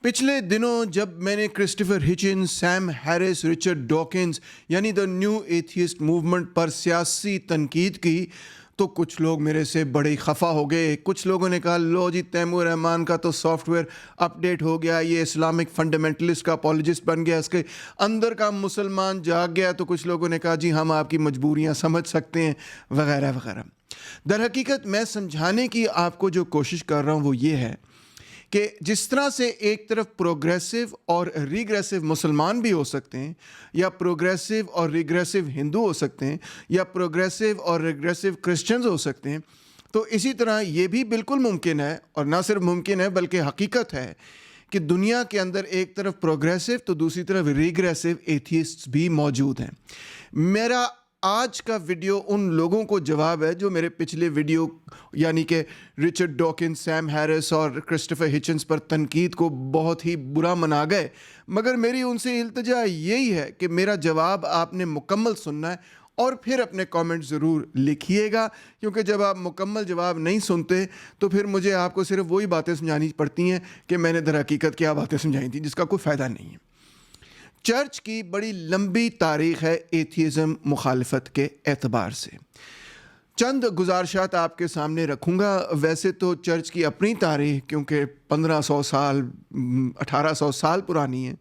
پچھلے دنوں جب میں نے Christopher Hitchens, Sam Harris, Richard Dawkins یعنی دا نیو ایتھیسٹ موومنٹ پر سیاسی تنقید کی تو کچھ لوگ میرے سے بڑے خفا ہو گئے. کچھ لوگوں نے کہا لو جی تیمور رحمان کا تو سافٹ ویئر اپڈیٹ ہو گیا, یہ اسلامک فنڈامنٹلسٹ کا اپولوجسٹ بن گیا, اس کے اندر کا مسلمان جاگ گیا. تو کچھ لوگوں نے کہا جی ہم آپ کی مجبوریاں سمجھ سکتے ہیں وغیرہ وغیرہ. در حقیقت میں سمجھانے کی آپ کو جو کوشش کر رہا ہوں وہ یہ ہے کہ جس طرح سے ایک طرف پروگریسو اور ریگریسو مسلمان بھی ہو سکتے ہیں, یا پروگریسو اور ریگریسو ہندو ہو سکتے ہیں, یا پروگریسو اور ریگریسو کرسچنز ہو سکتے ہیں, تو اسی طرح یہ بھی بالکل ممکن ہے, اور نہ صرف ممکن ہے بلکہ حقیقت ہے کہ دنیا کے اندر ایک طرف پروگریسو تو دوسری طرف ریگریسو ایتھیسٹس بھی موجود ہیں. میرا آج کا ویڈیو ان لوگوں کو جواب ہے جو میرے پچھلے ویڈیو یعنی کہ رچرڈ ڈاکنز، سیم ہیرس اور کرسٹوفر ہچنز پر تنقید کو بہت ہی برا منا گئے. مگر میری ان سے التجا یہی ہے کہ میرا جواب آپ نے مکمل سننا ہے اور پھر اپنے کامنٹ ضرور لکھیے گا, کیونکہ جب آپ مکمل جواب نہیں سنتے تو پھر مجھے آپ کو صرف وہی باتیں سمجھانی پڑتی ہیں کہ میں نے در حقیقت کیا باتیں سمجھائی تھیں, جس کا کوئی فائدہ نہیں ہے. چرچ کی بڑی لمبی تاریخ ہے ایتھیزم مخالفت کے اعتبار سے. چند گزارشات آپ کے سامنے رکھوں گا. ویسے تو چرچ کی اپنی تاریخ کیونکہ 1500 سال 1800 سال پرانی ہے,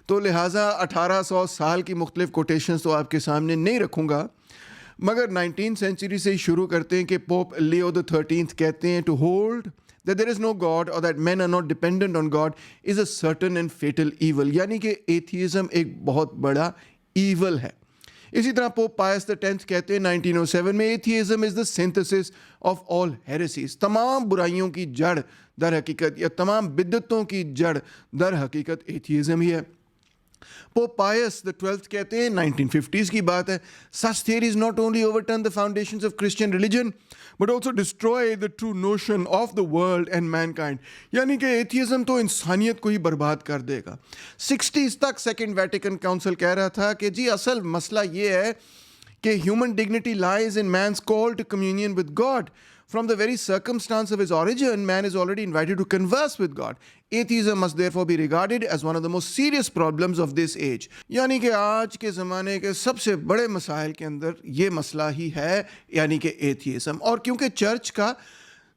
تو لہٰذا 1800 سال کی مختلف کوٹیشنز تو آپ کے سامنے نہیں رکھوں گا, مگر 19 سینچری سے ہی شروع کرتے ہیں کہ پوپ لیو XIII کہتے ہیں to hold that there is no God or that men are not dependent on God is a certain and fatal evil, یعنی کہ ایتھیزم ایک بہت بڑا ایول ہے. اسی طرح پوپ پائس X کہتے ہیں 1907 میں atheism is the synthesis of all heresies, تمام برائیوں کی جڑ در حقیقت یا تمام بدعتوں کی جڑ در حقیقت ایتھیزم ہی ہے. پوپ پائس XII کہتے ہیں 1950s کی بات ہے, such theories not only overturn the foundations of Christian religion but also destroy the true notion of the world and mankind, یعنی کہ ایتھیزم تو انسانیت کو ہی برباد کر دے گا. 60s تک سیکنڈ ویٹیکن کاؤنسل کہہ رہا تھا کہ جی اصل مسئلہ یہ ہے کہ human dignity lies in man's call to communion with God. From the very circumstance of his origin, man is already invited to converse with God. Atheism must therefore be regarded as one of the most serious problems of this age. یعنی کہ آج کے زمانے کے سب سے بڑے مسائل کے اندر یہ مسئلہ ہی ہے, یعنی کہ ایتھیزم. اور کیونکہ چرچ کا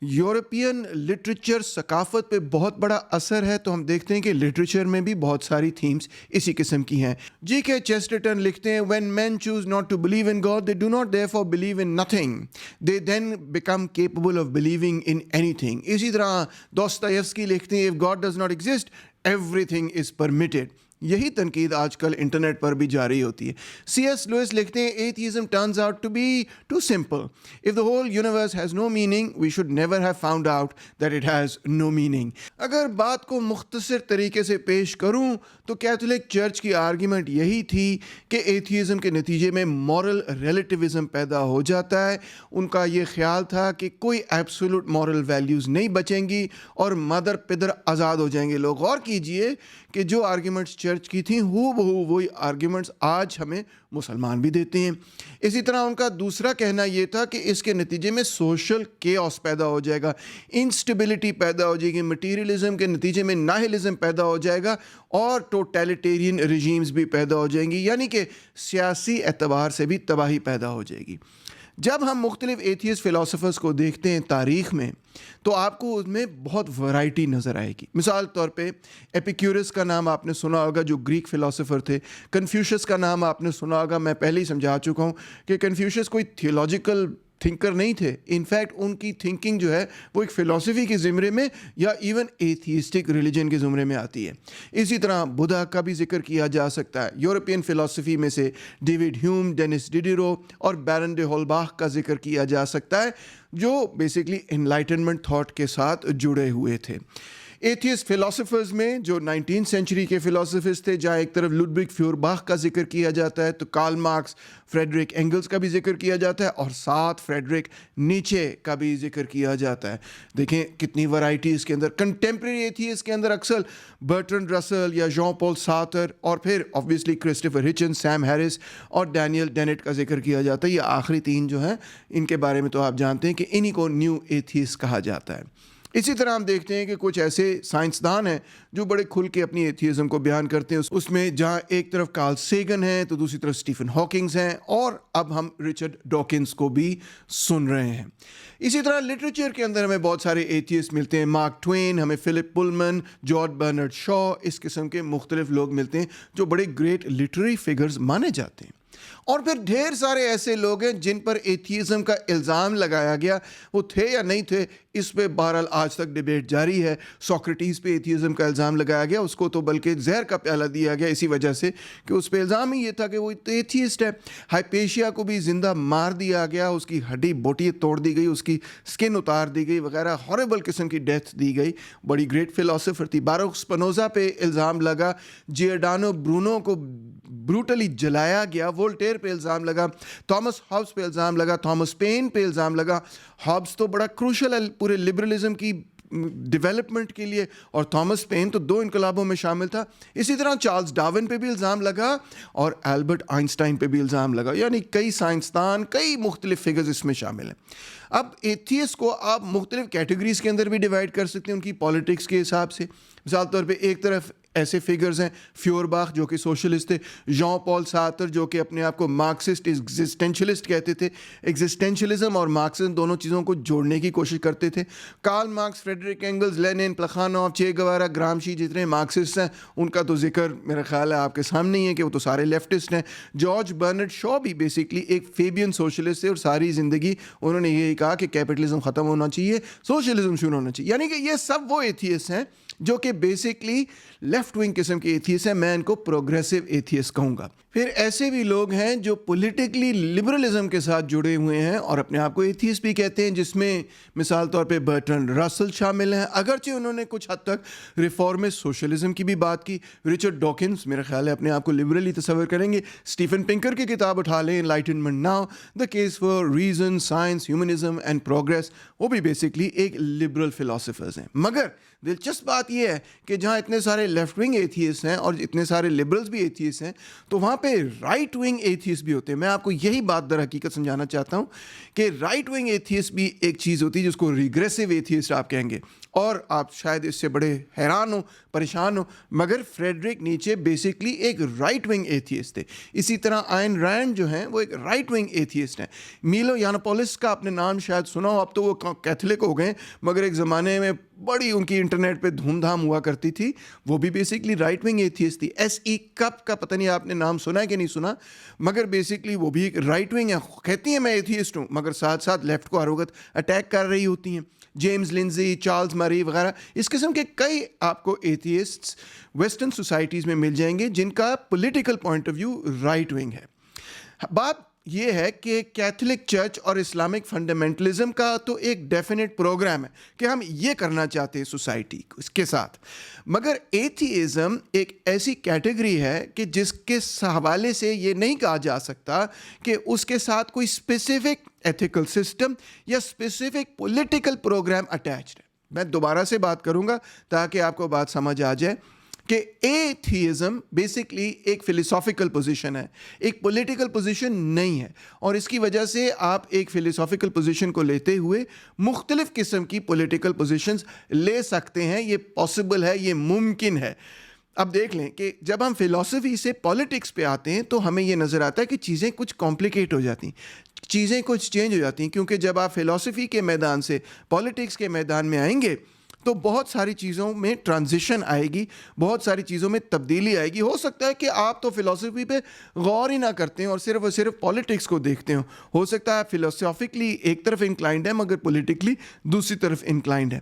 یورپین لٹریچر ثقافت پہ بہت بڑا اثر ہے, تو ہم دیکھتے ہیں کہ لٹریچر میں بھی بہت ساری تھیمز اسی قسم کی ہیں. جی کے چیسٹرٹن لکھتے ہیں when men choose not to believe in God, they do not therefore believe in nothing. They then become capable of believing in anything. اسی طرح دوستویفسکی لکھتے ہیں if God does not exist, everything is permitted. یہی تنقید آج کل internet پر بھی جاری ہوتی ہے. سی ایس لوئس لکھتے ہیں atheism turns out to be too simple. If the whole universe has no meaning we should never have found out that it has no meaning. اگر بات کو مختصر طریقے سے پیش کروں تو کیتھولک چرچ کی آرگیومنٹ یہی تھی کہ ایتھیزم کے نتیجے میں مورل ریلیٹیوزم پیدا ہو جاتا ہے. ان کا یہ خیال تھا کہ کوئی ایبسولوٹ مورل ویلیوز نہیں بچیں گی اور مدر پدر آزاد ہو جائیں گے لوگ. غور کیجئے کہ جو آرگیومنٹس چرچ کی تھیں ہو بہو وہی آرگیومنٹس آج ہمیں مسلمان بھی دیتے ہیں. اسی طرح ان کا دوسرا کہنا یہ تھا کہ اس کے نتیجے میں سوشل کیوس پیدا ہو جائے گا, انسٹیبلٹی پیدا ہو جائے گی, مٹیریلزم کے نتیجے میں ناہلزم پیدا ہو جائے گا اور ٹوٹیلیٹیرین رجیمز بھی پیدا ہو جائیں گی, یعنی کہ سیاسی اعتبار سے بھی تباہی پیدا ہو جائے گی. جب ہم مختلف ایتھیسٹ فلاسفرز کو دیکھتے ہیں تاریخ میں تو آپ کو اس میں بہت ورائٹی نظر آئے گی. مثال طور پہ ایپیکیورس کا نام آپ نے سنا ہوگا جو گریک فلاسفر تھے. کنفیوشس کا نام آپ نے سنا ہوگا, میں پہلے ہی سمجھا چکا ہوں کہ کنفیوشس کوئی تھیولوجیکل تھنکر نہیں تھے. انفیکٹ ان کی تھنکنگ جو ہے وہ ایک فلاسفی کے زمرے میں یا ایون ایتھیسٹک ریلیجن کے زمرے میں آتی ہے. اسی طرح بدھا کا بھی ذکر کیا جا سکتا ہے. یورپین فلاسفی میں سے ڈیوڈ ہیوم، ڈینس ڈیڈیرو اور بیرن ڈے ہولباخ کا ذکر کیا جا سکتا ہے جو بیسکلی انلائٹنمنٹ تھاٹ کے ساتھ جڑے ہوئے تھے. ایتھیسٹ فلاسفرز میں جو 19 سینچری کے فلاسفرز تھے, جہاں ایک طرف لوڈوگ فیورباخ کا ذکر کیا جاتا ہے تو کارل مارکس، فریڈرک اینگلز کا بھی ذکر کیا جاتا ہے اور ساتھ فریڈرک نیچے کا بھی ذکر کیا جاتا ہے. دیکھیں کتنی ورائٹی اس کے اندر. کنٹمپریری ایتھیسٹ کے اندر اکثر برٹرنڈ رسل یا جان پول سارتر اور پھر obviously Christopher Hitchens, Sam Harris اور ڈینیل ڈینٹ کا ذکر کیا جاتا ہے. یہ آخری تین جو ہیں ان کے بارے میں تو آپ جانتے ہیں کہ انہی کو نیو ایتھیسٹ کہا جاتا ہے. اسی طرح ہم دیکھتے ہیں کہ کچھ ایسے سائنسدان ہیں جو بڑے کھل کے اپنی ایتھیزم کو بیان کرتے ہیں. اس میں جہاں ایک طرف کارل سیگن ہیں تو دوسری طرف اسٹیفن ہاکنگز ہیں, اور اب ہم رچرڈ ڈاکنز کو بھی سن رہے ہیں. اسی طرح لٹریچر کے اندر ہمیں بہت سارے ایتھیسٹ ملتے ہیں. مارک ٹوین, ہمیں فلپ پلمن, جارج برنارڈ شاء, اس قسم کے مختلف لوگ ملتے ہیں جو بڑے گریٹ لٹریری فگرز مانے جاتے ہیں. اور پھر ڈھیر سارے ایسے لوگ ہیں جن پر ایتھیزم کا الزام لگایا گیا, وہ تھے یا نہیں تھے اس پہ بہرحال آج تک ڈیبیٹ جاری ہے. سوکریٹیز پہ ایتھیزم کا الزام لگایا گیا, اس کو تو بلکہ زہر کا پیالہ دیا گیا اسی وجہ سے کہ اس پہ الزام ہی یہ تھا کہ وہ ایتھیسٹ ہے. ہائپیشیا کو بھی زندہ مار دیا گیا, اس کی ہڈی بوٹی توڑ دی گئی, اس کی اسکن اتار دی گئی وغیرہ, ہارریبل قسم کی ڈیتھ دی گئی. بڑی گریٹ فلاسفر تھی. باروک اسپنوزا پہ الزام لگا, جیوڈانو برونو کو بروٹلی جلایا گیا, وولٹیر پہ الزام لگا, تھامس ہابس پہ الزام لگا, تھامس پین پہ الزام لگا. ہابس تو بڑا کروشل ہے پورے لبرلزم کی ڈیولپمنٹ کے لیے, اور تھامس پین تو 2 انقلابوں میں شامل تھا. اسی طرح چارلز ڈارون پہ بھی الزام لگا اور البرٹ آئنسٹائن پہ بھی الزام لگا. یعنی کئی سائنسدان, کئی مختلف فگرز اس میں شامل ہیں. اب ایتھیسٹ کو آپ مختلف کیٹیگریز کے اندر بھی ڈیوائڈ کر سکتے ہیں ان کی پالیٹکس کے حساب سے. مثال طور پہ ایک طرف ایسے فگرز ہیں فیورباخ جو کہ سوشلسٹ تھے, ژان پال سارتر جو کہ اپنے آپ کو مارکسسٹ ایگزسٹینشلسٹ کہتے تھے, ایگزسٹینشلزم اور مارکسزم دونوں چیزوں کو جوڑنے کی کوشش کرتے تھے. Karl Marx, Friedrich Engels, Lenin, Plekhanov, Che Guevara, Gramsci, جتنے مارکسسٹ ہیں ان کا تو ذکر میرا خیال ہے آپ کے سامنے ہی ہے کہ وہ تو سارے لیفٹسٹ ہیں. جارج برنارڈ شاء بھی بیسکلی ایک فیبین سوشلسٹ تھے, اور ساری زندگی انہوں نے یہی کہا کہ کیپٹلزم ختم ہونا چاہیے, سوشلزم شروع ہونا چاہیے. یعنی کہ یہ سب وہ ایتھیسٹ ہیں جو کہ بیسکلی لیفٹ ونگ قسم کے ایتھیسٹ ہیں. میں ان کو پروگریسو ایتھیسٹ کہوں گا. پھر ایسے بھی لوگ ہیں جو پولیٹیکلی لبرلزم کے ساتھ جڑے ہوئے ہیں اور اپنے آپ کو ایتھیسٹ بھی کہتے ہیں, جس میں مثال طور پہ برٹرنڈ رسل شامل ہیں, اگرچہ انہوں نے کچھ حد تک ریفارمسٹ سوشلزم کی بھی بات کی. رچرڈ ڈاکنز میرا خیال ہے اپنے آپ کو لبرلی تصور کریں گے. اسٹیفن پنکر کی کتاب اٹھا لیں, enlightenment now, the case for reason, science, humanism and progress, وہ بھی بیسکلی ایک لبرل فلاسفرز ہیں. مگر دلچسپ بات یہ ہے کہ جہاں اتنے سارے لیفٹ ونگ ایتھیسٹ ہیں اور اتنے سارے لبرلز بھی ایتھیسٹ ہیں, تو وہاں پہ رائٹ ونگ ایتھیسٹ بھی ہوتے ہیں. میں آپ کو یہی بات در حقیقت سمجھانا چاہتا ہوں کہ رائٹ ونگ ایتھیسٹ بھی ایک چیز ہوتی ہے جس کو ریگریسو ایتھیسٹ آپ کہیں گے, اور آپ شاید اس سے بڑے حیران ہو, پریشان ہو, مگر فریڈرک نیچے بیسکلی ایک رائٹ ونگ ایتھیسٹ تھے. اسی طرح آئن رینڈ جو ہیں وہ ایک رائٹ ونگ ایتھیسٹ ہیں. میلو یانوپولس کا آپ نے نام شاید سنا ہو, اب تو وہ کیتھولک ہو گئے, مگر ایک زمانے میں بڑی ان کی انٹرنیٹ پہ دھوم دھام ہوا کرتی تھی, وہ بھی بیسکلی رائٹ ونگ ایتھیسٹ تھی. ایس ای کپ کا پتہ نہیں آپ نے نام سنا ہے کہ نہیں سنا, مگر بیسکلی وہ بھی ایک رائٹ ونگ ہے. کہتی ہیں میں ایتھیسٹ ہوں, مگر ساتھ ساتھ لیفٹ کو ہر وقت اٹیک کر رہی ہوتی ہیں. جیمز لنزی, چارلز مری وغیرہ, اس قسم کے کئی آپ کو ایتھیسٹس ویسٹرن سوسائٹیز میں مل جائیں گے جن کا political point of view right wing ہے. بات یہ ہے کہ کیتھولک چرچ اور اسلامک فنڈامنٹلزم کا تو ایک ڈیفینٹ پروگرام ہے کہ ہم یہ کرنا چاہتے ہیں سوسائٹی اس کے ساتھ, مگر ایتھیزم ایک ایسی کیٹیگری ہے کہ جس کے حوالے سے یہ نہیں کہا جا سکتا کہ اس کے ساتھ کوئی اسپیسیفک ایتھیکل سسٹم یا اسپیسیفک پولیٹیکل پروگرام اٹیچڈ ہے. میں دوبارہ سے بات کروں گا تاکہ آپ کو بات سمجھ آ جائے کہ ایتھیزم بیسکلی ایک فلسافیکل پوزیشن ہے, ایک پولیٹیکل پوزیشن نہیں ہے, اور اس کی وجہ سے آپ ایک فلسافیکل پوزیشن کو لیتے ہوئے مختلف قسم کی پولیٹیکل پوزیشنز لے سکتے ہیں. یہ پاسبل ہے, یہ ممکن ہے. اب دیکھ لیں کہ جب ہم فلسفی سے پولیٹکس پہ آتے ہیں تو ہمیں یہ نظر آتا ہے کہ چیزیں کچھ کمپلیکیٹ ہو جاتی ہیں, چیزیں کچھ چینج ہو جاتی ہیں, کیونکہ جب آپ فلسفی کے میدان سے پولیٹکس کے میدان میں آئیں گے تو بہت ساری چیزوں میں ٹرانزیشن آئے گی, بہت ساری چیزوں میں تبدیلی آئے گی. ہو سکتا ہے کہ آپ تو فلسفی پہ غور ہی نہ کرتے ہیں اور صرف پولیٹکس کو دیکھتے ہو سکتا ہے فلسافیکلی ایک طرف انکلائنڈ ہے مگر پولیٹکلی دوسری طرف انکلائنڈ ہے.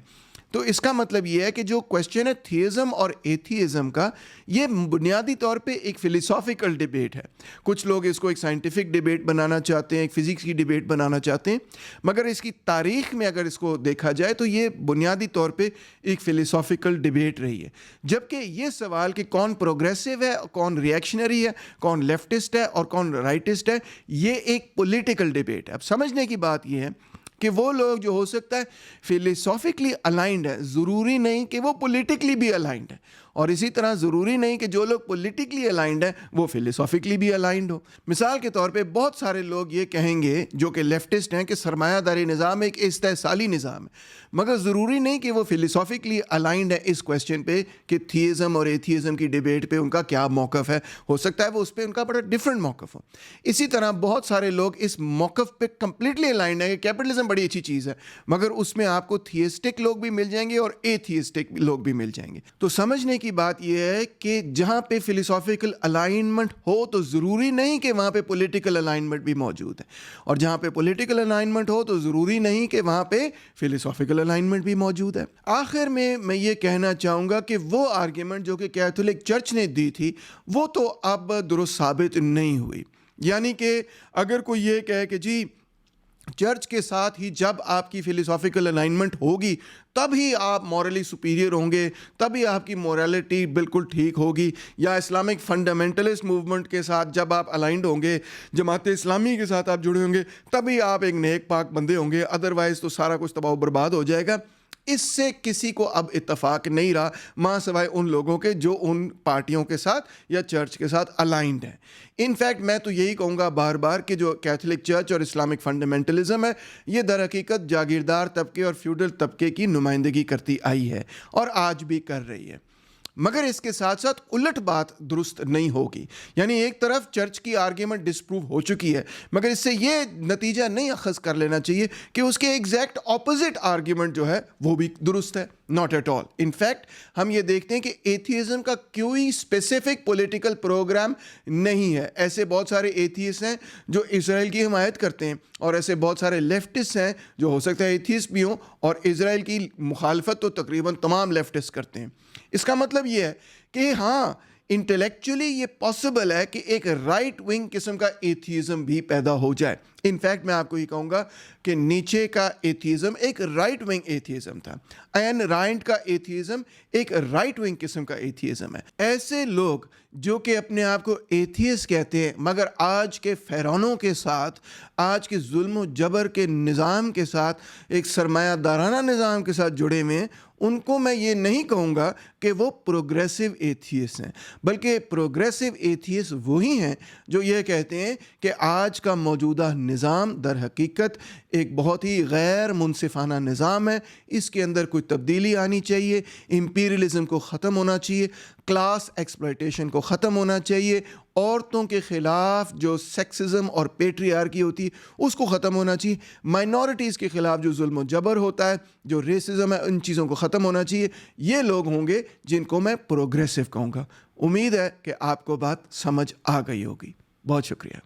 تو اس کا مطلب یہ ہے کہ جو کویسچن ہے تھیزم اور ایتھیزم کا, یہ بنیادی طور پہ ایک فلسافیکل ڈیبیٹ ہے. کچھ لوگ اس کو ایک سائنٹیفک ڈیبیٹ بنانا چاہتے ہیں, ایک فزکس کی ڈیبیٹ بنانا چاہتے ہیں, مگر اس کی تاریخ میں اگر اس کو دیکھا جائے تو یہ بنیادی طور پہ ایک فلسافیکل ڈیبیٹ رہی ہے. جبکہ یہ سوال کہ کون پروگریسو ہے, کون ریئیکشنری ہے, کون لیفٹسٹ ہے اور کون رائٹسٹ ہے, یہ ایک پولیٹیکل ڈیبیٹ ہے. اب سمجھنے کی بات یہ ہے کہ وہ لوگ جو ہو سکتا ہے فلسافیکلی الائنڈ ہے, ضروری نہیں کہ وہ پولیٹیکلی بھی الائنڈ ہے, اور اسی طرح ضروری نہیں کہ جو لوگ پولیٹیکلی الائنڈ ہیں وہ فلسافیکلی بھی الائنڈ ہو. مثال کے طور پہ بہت سارے لوگ یہ کہیں گے جو کہ لیفٹسٹ ہیں کہ سرمایہ داری نظام ایک استحصالی نظام ہے, مگر ضروری نہیں کہ وہ فلسافیکلی الائنڈ ہے اس کویسچن پہ کہ تھیزم اور ایتھیزم کی ڈیبیٹ پہ ان کا کیا موقف ہے. ہو سکتا ہے وہ اس پہ ان کا بڑا ڈفرینٹ موقف ہو. اسی طرح بہت سارے لوگ اس موقف پہ کمپلیٹلی الائنڈ ہیں کہ کیپٹلزم بڑی اچھی چیز ہے, مگر اس میں آپ کو تھیسٹک لوگ بھی مل جائیں گے اور ایتھیسٹک لوگ بھی مل جائیں گے. تو سمجھنے کی بات یہ ہے کہ جہاں پہ فلسافیکل الائنمنٹ ہو تو ضروری نہیں کہ وہاں پہ پولیٹیکل الائنمنٹ بھی موجود ہے, اور جہاں پہ پولیٹیکل الائنمنٹ ہو تو ضروری نہیں کہ وہاں پہ فلسافیکل الائنمنٹ بھی موجود ہے. آخر میں یہ کہنا چاہوں گا کہ وہ آرگیومنٹ جو کہ کیتھولک چرچ نے دی تھی وہ تو اب درست ثابت نہیں ہوئی. یعنی کہ اگر کوئی یہ کہے کہ جی چرچ کے ساتھ ہی جب آپ کی فلسافیکل الائنمنٹ ہوگی تب ہی آپ مورلی سپیریئر ہوں گے, تبھی آپ کی مورالٹی بالکل ٹھیک ہوگی, یا اسلامک فنڈامنٹلسٹ موومنٹ کے ساتھ جب آپ الائنڈ ہوں گے, جماعت اسلامی کے ساتھ آپ جڑے ہوں گے, تبھی آپ ایک نیک پاک بندے ہوں گے, ادروائز تو سارا کچھ تباہ و برباد ہو جائے گا. اس سے کسی کو اب اتفاق نہیں رہا ماں سوائے ان لوگوں کے جو ان پارٹیوں کے ساتھ یا چرچ کے ساتھ الائنڈ ہیں. ان فیکٹ میں تو یہی کہوں گا بار بار کہ جو کیتھولک چرچ اور اسلامک فنڈامنٹلزم ہے یہ در حقیقت جاگیردار طبقے اور فیوڈل طبقے کی نمائندگی کرتی آئی ہے اور آج بھی کر رہی ہے. مگر اس کے ساتھ ساتھ الٹ بات درست نہیں ہوگی. یعنی ایک طرف چرچ کی آرگیومنٹ ڈسپروو ہو چکی ہے, مگر اس سے یہ نتیجہ نہیں اخذ کر لینا چاہیے کہ اس کے ایگزیکٹ اپوزٹ آرگیومنٹ جو ہے وہ بھی درست ہے. Not at all. In fact ہم یہ دیکھتے ہیں کہ ایتھیزم کا کوئی اسپیسیفک پولیٹیکل پروگرام نہیں ہے. ایسے بہت سارے ایتھیسٹ ہیں جو اسرائیل کی حمایت کرتے ہیں, اور ایسے بہت سارے لیفٹسٹ ہیں جو ہو سکتا ہے ایتھیسٹ بھی ہوں اور اسرائیل کی مخالفت تو تقریباً تمام لیفٹسٹ کرتے ہیں. اس کا مطلب یہ ہے کہ ہاں انٹلیکچولی یہ پاسبل ہے کہ ایک رائٹ ونگ قسم کا ایتھیزم بھی پیدا ہو جائے. ان فیکٹ میں آپ کو یہ کہوں گا کہ نیچے کا ایتھیزم ایک رائٹ ونگ ایتھیزم تھا, این رائنڈ کا ایتھیزم ایک رائٹ ونگ قسم کا ایتھیزم ہے. ایسے لوگ جو کہ اپنے آپ کو ایتھیسٹ کہتے ہیں مگر آج کے فیرانوں کے ساتھ, آج کے ظلم و جبر کے نظام کے ساتھ, ایک سرمایہ دارانہ نظام کے ساتھ جڑے ہوئے ہیں, ان کو میں یہ نہیں کہوں گا کہ وہ پروگریسو ایتھیسٹ ہیں, بلکہ پروگریسو ایتھیسٹ وہی ہیں جو یہ کہتے ہیں کہ آج کا موجودہ نظام در حقیقت ایک بہت ہی غیر منصفانہ نظام ہے, اس کے اندر کوئی تبدیلی آنی چاہیے, امپیریلزم کو ختم ہونا چاہیے, کلاس ایکسپلائٹیشن کو ختم ہونا چاہیے, عورتوں کے خلاف جو سیکسزم اور پیٹریارکی ہوتی ہے اس کو ختم ہونا چاہیے, مائنورٹیز کے خلاف جو ظلم و جبر ہوتا ہے, جو ریسزم ہے, ان چیزوں کو ختم ہونا چاہیے. یہ لوگ ہوں گے جن کو میں پروگریسو کہوں گا. امید ہے کہ آپ کو بات سمجھ آ گئی ہوگی. بہت شکریہ.